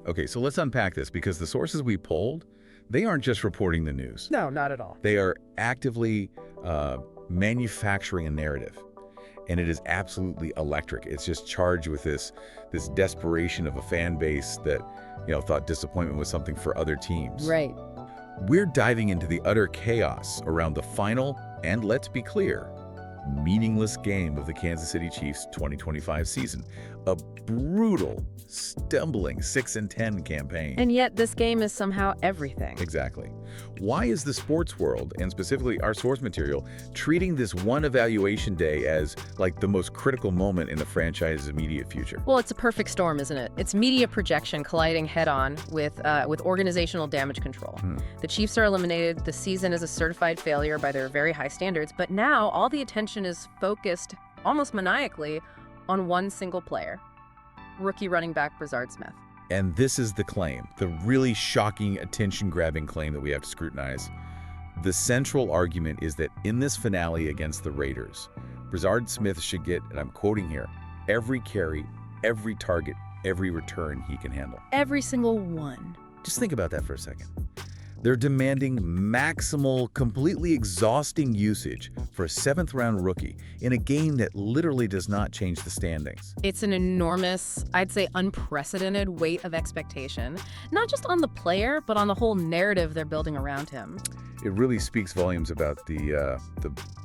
Okay, so let's unpack this because the sources we polled, they aren't just reporting the news. No, not at all. They are actively manufacturing a narrative. And it is absolutely electric. It's just charged with this desperation of a fan base that, thought disappointment was something for other teams. Right. We're diving into the utter chaos around the final, and let's be clear, meaningless game of the Kansas City Chiefs 2025 season. A brutal, stumbling 6-10 campaign. And yet this game is somehow everything. Exactly. Why is the sports world, and specifically our source material, treating this one evaluation day as like the most critical moment in the franchise's immediate future? Well, it's a perfect storm, isn't it? It's media projection colliding head-on with organizational damage control. The Chiefs are eliminated. The season is a certified failure by their very high standards. But now all the attention is focused, almost maniacally, on one single player, rookie running back Brazard Smith. And this is the claim, the really shocking, attention-grabbing claim that we have to scrutinize. The central argument is that in this finale against the Raiders, Brazard Smith should get, and I'm quoting here, every carry, every target, every return he can handle. Every single one. Just think about that for a second. They're demanding maximal, completely exhausting usage for a 7th-round rookie in a game that literally does not change the standings. It's an enormous, I'd say unprecedented weight of expectation, not just on the player, but on the whole narrative they're building around him. It really speaks volumes about the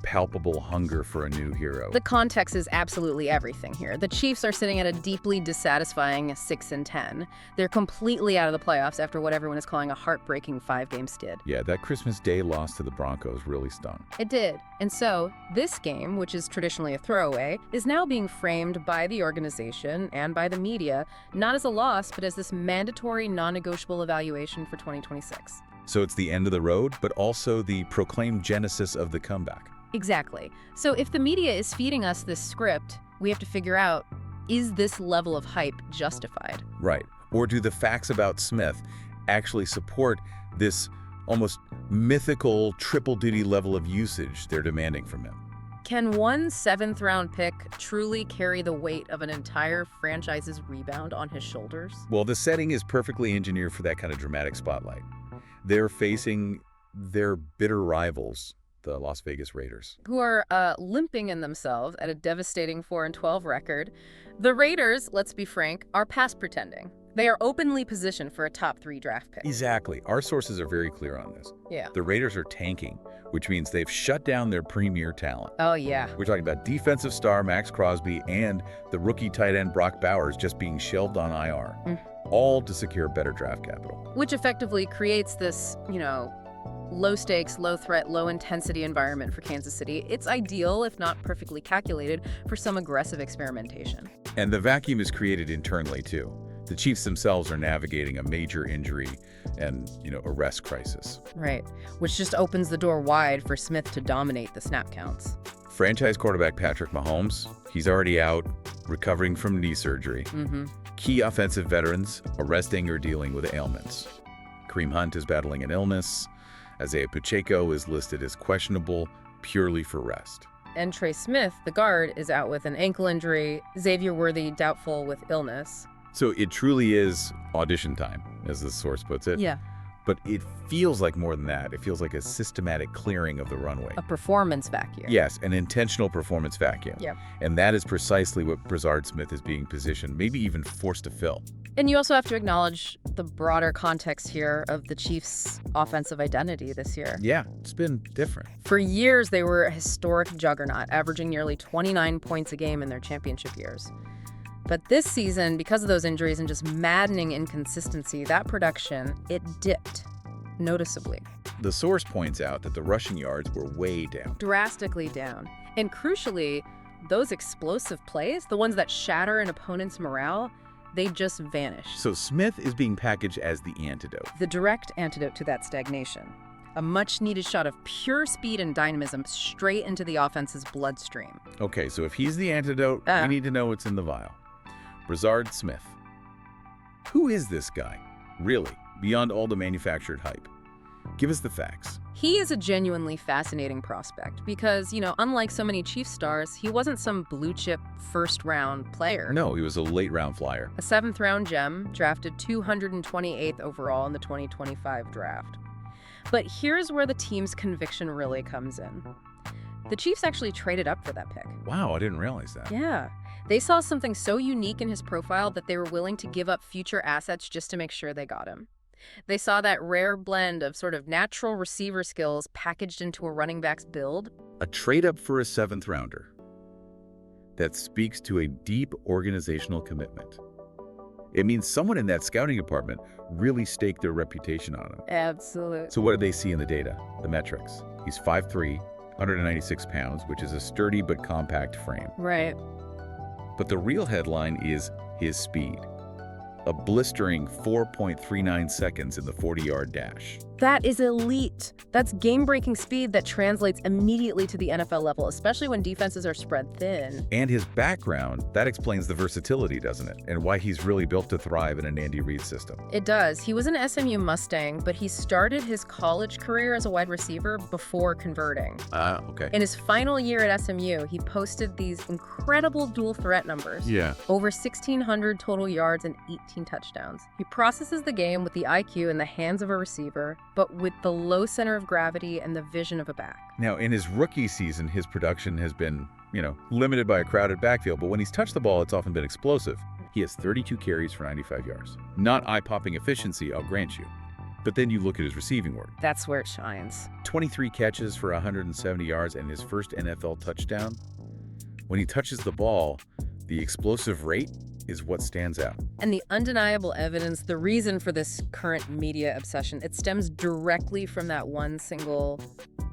palpable hunger for a new hero. The context is absolutely everything here. The Chiefs are sitting at a deeply dissatisfying 6-10. They're completely out of the playoffs after what everyone is calling a heartbreaking 5-game skid. Yeah, that Christmas Day loss to the Broncos really stung. It did. And so, this game, which is traditionally a throwaway, is now being framed by the organization and by the media, not as a loss, but as this mandatory, non-negotiable evaluation for 2026. So it's the end of the road, but also the proclaimed genesis of the comeback. Exactly. So if the media is feeding us this script, we have to figure out, is this level of hype justified? Right. Or do the facts about Smith actually support this almost mythical triple-duty level of usage they're demanding from him? Can one 7th-round pick truly carry the weight of an entire franchise's rebound on his shoulders? Well, the setting is perfectly engineered for that kind of dramatic spotlight. They're facing their bitter rivals, the Las Vegas Raiders, who are limping in themselves at a devastating 4-12 record. The Raiders, let's be frank, are past pretending. They are openly positioned for a top 3 draft pick. Exactly. Our sources are very clear on this. Yeah. The Raiders are tanking, which means they've shut down their premier talent. Oh, yeah. We're talking about defensive star Max Crosby and the rookie tight end Brock Bowers just being shelved on IR, all to secure better draft capital. Which effectively creates this, low stakes, low threat, low intensity environment for Kansas City. It's ideal, if not perfectly calculated, for some aggressive experimentation. And the vacuum is created internally, too. The Chiefs themselves are navigating a major injury and, arrest crisis. Right, which just opens the door wide for Smith to dominate the snap counts. Franchise quarterback Patrick Mahomes, he's already out, recovering from knee surgery. Key offensive veterans arresting or dealing with ailments. Kareem Hunt is battling an illness. Isaiah Pacheco is listed as questionable purely for rest. And Trey Smith, the guard, is out with an ankle injury. Xavier Worthy, doubtful with illness. So it truly is audition time, as the source puts it. Yeah. But it feels like more than that. It feels like a systematic clearing of the runway. A performance vacuum. Yes, an intentional performance vacuum. Yeah. And that is precisely what Brazard Smith is being positioned, maybe even forced to fill. And you also have to acknowledge the broader context here of the Chiefs' offensive identity this year. Yeah, it's been different. For years, they were a historic juggernaut, averaging nearly 29 points a game in their championship years. But this season, because of those injuries and just maddening inconsistency, that production, it dipped noticeably. The source points out that the rushing yards were way down. Drastically down. And crucially, those explosive plays, the ones that shatter an opponent's morale, they just vanish. So Smith is being packaged as the antidote. The direct antidote to that stagnation. A much-needed shot of pure speed and dynamism straight into the offense's bloodstream. Okay, so if he's the antidote, we need to know what's in the vial. Brazard Smith. Who is this guy, really, beyond all the manufactured hype? Give us the facts. He is a genuinely fascinating prospect because, unlike so many Chiefs stars, he wasn't some blue-chip first-round player. No, he was a late-round flyer. A seventh-round gem, drafted 228th overall in the 2025 draft. But here's where the team's conviction really comes in. The Chiefs actually traded up for that pick. Wow, I didn't realize that. Yeah. They saw something so unique in his profile that they were willing to give up future assets just to make sure they got him. They saw that rare blend of sort of natural receiver skills packaged into a running back's build. A trade-up for a seventh-rounder. That speaks to a deep organizational commitment. It means someone in that scouting department really staked their reputation on him. Absolutely. So what did they see in the data? The metrics. He's 5'3", 196 pounds, which is a sturdy but compact frame. Right. But the real headline is his speed. A blistering 4.39 seconds in the 40-yard dash. That is elite. That's game-breaking speed that translates immediately to the NFL level, especially when defenses are spread thin. And his background, that explains the versatility, doesn't it? And why he's really built to thrive in an Andy Reid system. It does. He was an SMU Mustang, but he started his college career as a wide receiver before converting. Okay. In his final year at SMU, he posted these incredible dual threat numbers. Yeah. Over 1,600 total yards and 18 touchdowns. He processes the game with the IQ in the hands of a receiver, but with the low center of gravity and the vision of a back. Now, in his rookie season, his production has been, limited by a crowded backfield, but when he's touched the ball, it's often been explosive. He has 32 carries for 95 yards. Not eye-popping efficiency, I'll grant you. But then you look at his receiving work. That's where it shines. 23 catches for 170 yards and his first NFL touchdown. When he touches the ball, the explosive rate is what stands out. And the undeniable evidence, the reason for this current media obsession, it stems directly from that one single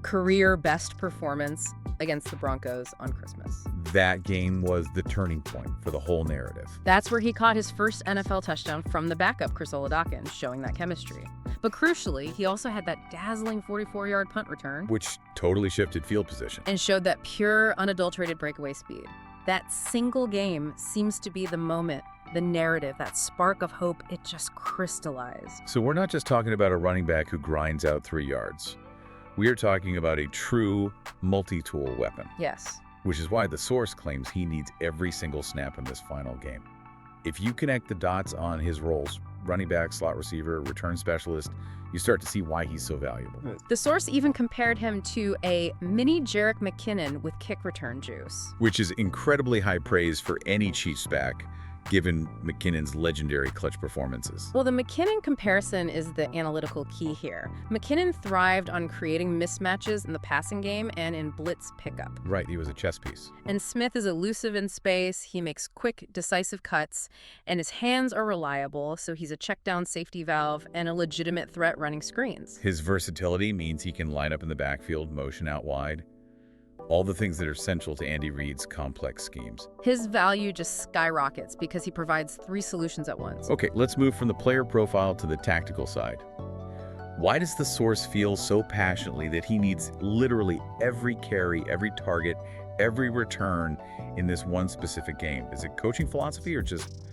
career best performance against the Broncos on Christmas. That game was the turning point for the whole narrative. That's where he caught his first NFL touchdown from the backup, Chris Oladokun, showing that chemistry. But crucially, he also had that dazzling 44-yard punt return, Which totally shifted field position. and showed that pure, unadulterated breakaway speed. That single game seems to be the moment, the narrative, that spark of hope, it just crystallized. So we're not just talking about a running back who grinds out 3 yards. We are talking about a true multi-tool weapon, Yes. which is why the source claims he needs every single snap in this final game. If you connect the dots on his roles, running back, slot receiver, return specialist, you start to see why he's so valuable. The source even compared him to a mini Jerick McKinnon with kick return juice. Which is incredibly high praise for any Chiefs back, given McKinnon's legendary clutch performances. Well, the McKinnon comparison is the analytical key here. McKinnon thrived on creating mismatches in the passing game and in blitz pickup. Right, he was a chess piece. And Smith is elusive in space, he makes quick, decisive cuts, and his hands are reliable, so he's a check-down safety valve and a legitimate threat running screens. His versatility means he can line up in the backfield, motion out wide. All the things that are central to Andy Reid's complex schemes. His value just skyrockets because he provides 3 solutions at once. Okay, let's move from the player profile to the tactical side. Why does the source feel so passionately that he needs literally every carry, every target, every return in this one specific game? Is it coaching philosophy or just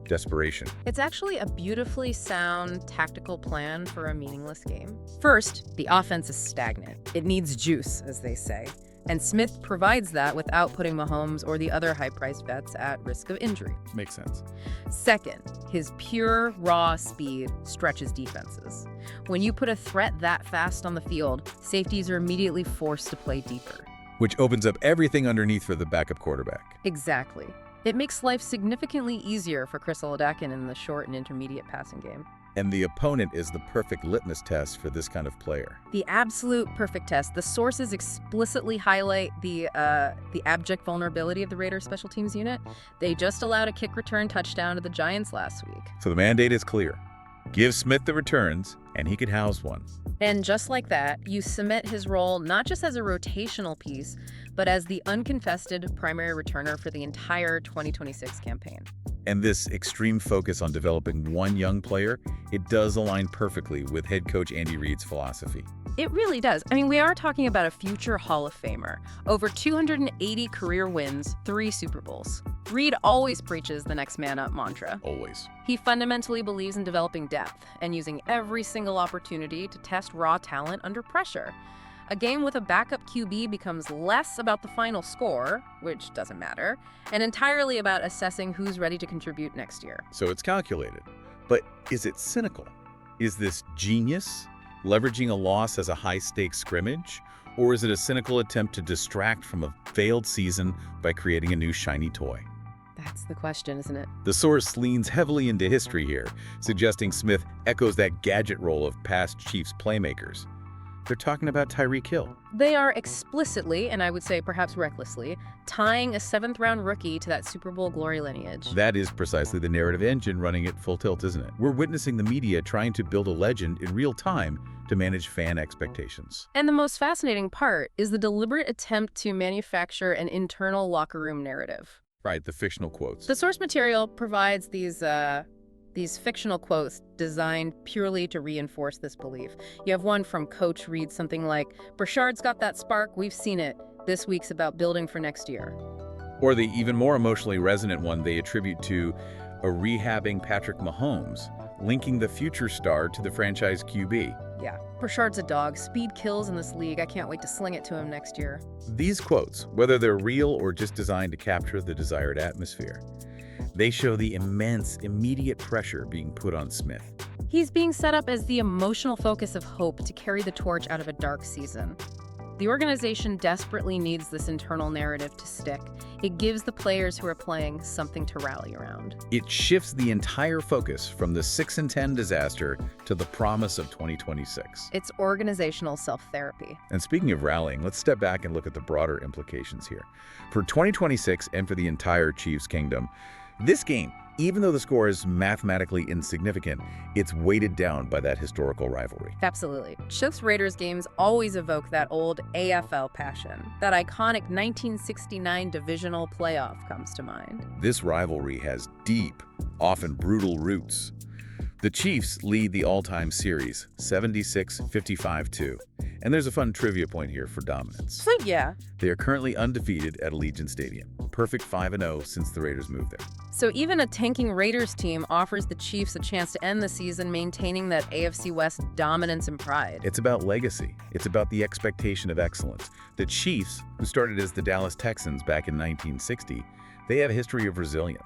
desperation? It's actually a beautifully sound tactical plan for a meaningless game. First, the offense is stagnant. It needs juice, as they say. And Smith provides that without putting Mahomes or the other high-priced vets at risk of injury. Makes sense. Second, his pure, raw speed stretches defenses. When you put a threat that fast on the field, safeties are immediately forced to play deeper. Which opens up everything underneath for the backup quarterback. Exactly. It makes life significantly easier for Chris Oladokun in the short and intermediate passing game. And the opponent is the perfect litmus test for this kind of player. The absolute perfect test. The sources explicitly highlight the abject vulnerability of the Raiders special teams unit. They just allowed a kick return touchdown to the Giants last week. So the mandate is clear. Give Smith the returns, and he could house one. And just like that, you cement his role not just as a rotational piece, but as the uncontested primary returner for the entire 2026 campaign. And this extreme focus on developing one young player, it does align perfectly with head coach Andy Reid's philosophy. It really does. I mean, we are talking about a future Hall of Famer. Over 280 career wins, 3 Super Bowls. Reid always preaches the next man up mantra. Always. He fundamentally believes in developing depth and using every single opportunity to test raw talent under pressure. A game with a backup QB becomes less about the final score, which doesn't matter, and entirely about assessing who's ready to contribute next year. So it's calculated. But is it cynical? Is this genius, leveraging a loss as a high-stakes scrimmage? Or is it a cynical attempt to distract from a failed season by creating a new shiny toy? That's the question, isn't it? The source leans heavily into history here, suggesting Smith echoes that gadget role of past Chiefs playmakers. They're talking about Tyreek Hill. They are explicitly, and I would say perhaps recklessly, tying a 7th-round rookie to that Super Bowl glory lineage. That is precisely the narrative engine running at full tilt, isn't it? We're witnessing the media trying to build a legend in real time to manage fan expectations. And the most fascinating part is the deliberate attempt to manufacture an internal locker room narrative. Right, the fictional quotes. The source material provides these fictional quotes designed purely to reinforce this belief. You have one from Coach Reid, something like, "Brazard's got that spark, we've seen it. This week's about building for next year." Or the even more emotionally resonant one they attribute to a rehabbing Patrick Mahomes, linking the future star to the franchise QB. Yeah, Brazard's a dog. Speed kills in this league. I can't wait to sling it to him next year. These quotes, whether they're real or just designed to capture the desired atmosphere, they show the immense, immediate pressure being put on Smith. He's being set up as the emotional focus of hope to carry the torch out of a dark season. The organization desperately needs this internal narrative to stick. It gives the players who are playing something to rally around. It shifts the entire focus from the 6-10 disaster to the promise of 2026. It's organizational self-therapy. And speaking of rallying, let's step back and look at the broader implications here. For 2026 and for the entire Chiefs kingdom, this game, even though the score is mathematically insignificant, it's weighted down by that historical rivalry. Absolutely. Chiefs-Raiders games always evoke that old AFL passion. That iconic 1969 divisional playoff comes to mind. This rivalry has deep, often brutal roots. The Chiefs lead the all-time series, 76-55-2. And there's a fun trivia point here for dominance. So yeah. They are currently undefeated at Allegiant Stadium. Perfect 5-0 since the Raiders moved there. So even a tanking Raiders team offers the Chiefs a chance to end the season maintaining that AFC West dominance and pride. It's about legacy. It's about the expectation of excellence. The Chiefs, who started as the Dallas Texans back in 1960, they have a history of resilience.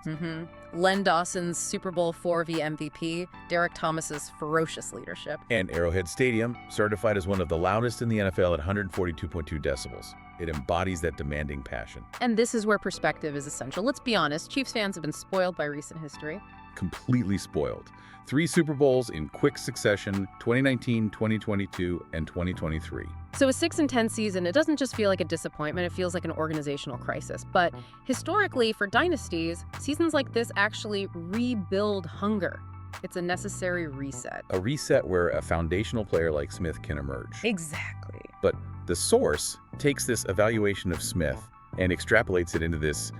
Len Dawson's Super Bowl IV MVP, Derek Thomas's ferocious leadership. And Arrowhead Stadium, certified as one of the loudest in the NFL at 142.2 decibels. It embodies that demanding passion. And this is where perspective is essential. Let's be honest, Chiefs fans have been spoiled by recent history. Completely spoiled. 3 Super Bowls in quick succession, 2019, 2022, and 2023. So a 6-10 season, it doesn't just feel like a disappointment, it feels like an organizational crisis. But historically, for dynasties, seasons like this actually rebuild hunger. It's a necessary reset. A reset where a foundational player like Smith can emerge. Exactly. But the source takes this evaluation of Smith and extrapolates it into this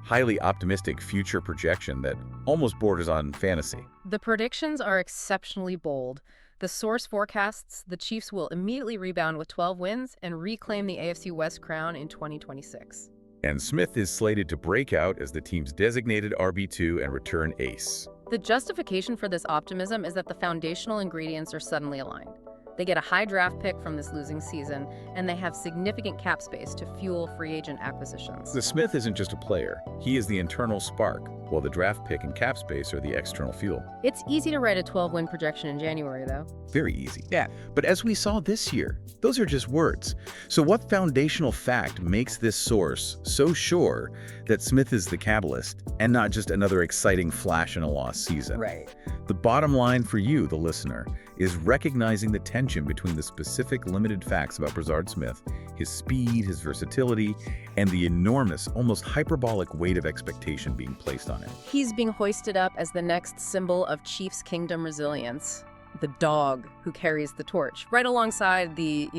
highly optimistic future projection that almost borders on fantasy. The predictions are exceptionally bold. The source forecasts the Chiefs will immediately rebound with 12 wins and reclaim the AFC West crown in 2026. And Smith is slated to break out as the team's designated RB2 and return ace. The justification for this optimism is that the foundational ingredients are suddenly aligned. They get a high draft pick from this losing season, and they have significant cap space to fuel free agent acquisitions. The Smith isn't just a player. He is the internal spark, while the draft pick and cap space are the external fuel. It's easy to write a 12-win projection in January, though. Very easy. Yeah. But as we saw this year, those are just words. So what foundational fact makes this source so sure that Smith is the catalyst and not just another exciting flash in a lost season? Right. The bottom line for you, the listener, is recognizing the tension between the specific limited facts about Brazard Smith, his speed, his versatility, and the enormous, almost hyperbolic weight of expectation being placed on him. He's being hoisted up as the next symbol of Chiefs Kingdom resilience. The dog who carries the torch, right alongside the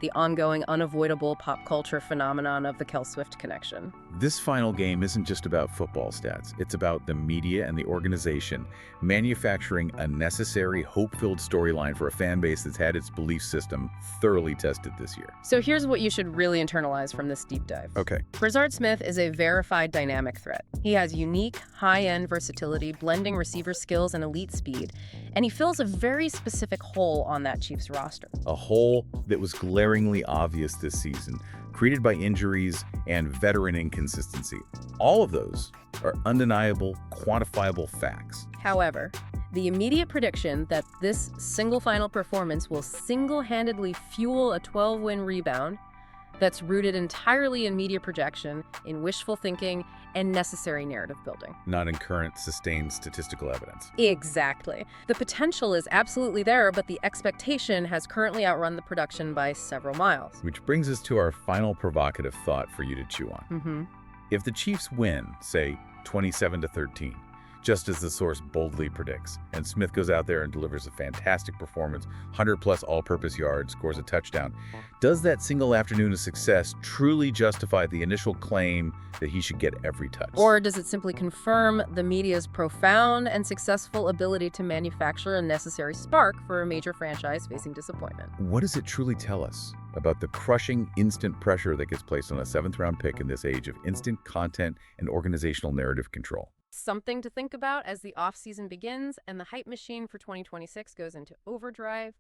the ongoing, unavoidable pop culture phenomenon of the Kelce-Swift connection. This final game isn't just about football stats. It's about the media and the organization manufacturing a necessary, hope-filled storyline for a fan base that's had its belief system thoroughly tested this year. So here's what you should really internalize from this deep dive. Okay. Brazard Smith is a verified dynamic threat. He has unique, high-end versatility, blending receiver skills and elite speed, and he fills a very specific hole on that Chiefs roster. A hole that was glaringly obvious this season, created by injuries and veteran inconsistency. All of those are undeniable, quantifiable facts. However, the immediate prediction that this single final performance will single-handedly fuel a 12-win rebound that's rooted entirely in media projection, in wishful thinking, and necessary narrative building. Not in current, sustained statistical evidence. Exactly. The potential is absolutely there, but the expectation has currently outrun the production by several miles. Which brings us to our final provocative thought for you to chew on. If the Chiefs win, say, 27-13, just as the source boldly predicts, and Smith goes out there and delivers a fantastic performance, 100-plus all-purpose yards, scores a touchdown, does that single afternoon of success truly justify the initial claim that he should get every touch? Or does it simply confirm the media's profound and successful ability to manufacture a necessary spark for a major franchise facing disappointment? What does it truly tell us about the crushing instant pressure that gets placed on a seventh-round pick in this age of instant content and organizational narrative control? Something to think about as the offseason begins and the hype machine for 2026 goes into overdrive.